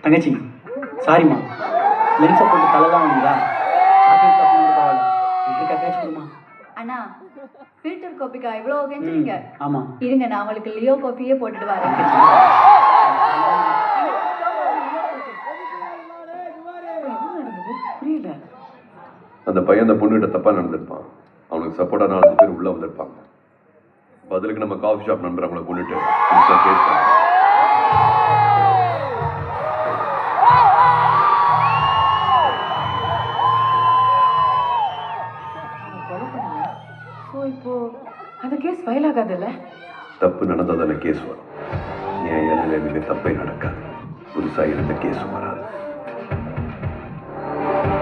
தங்கச்சி சாரிம்மா, லென்ஸை போட்டு தலை தான் வந்தீங்களா? சாக்லேட் தப்பு வந்து பரவாயில்ல, இருக்கா பேச்சு கொடுமா. அண்ணா ஃபில்டர் காஃபிக்கா இவ்வளோ கெஞ்சுறீங்க? ஆமாம் இருங்க, நான் உங்களுக்கு லியோ காஃபியே போட்டுட்டு வரேன். புரியல. அந்த பையன் அந்த பொண்ணுகிட்ட தப்பா நடந்திருப்பான். அவனுக்கு சப்போர்ட்டா 4 பேர் உள்ள வந்திருப்பாங்க. பதிலுக்கு நம்ம காஃபி ஷாப் நண்பர் அவங்கள கொண்டுட்டு கேஸ் பண்ணாங்க. இப்போ அந்த கேஸ் ஃபைல் ஆகாதுல்ல? தப்பு நடந்ததால கேஸ் வரும். நியாய நிலையிலே தப்பே நடக்காது. புதுசாக இருந்த கேஸ் வராது.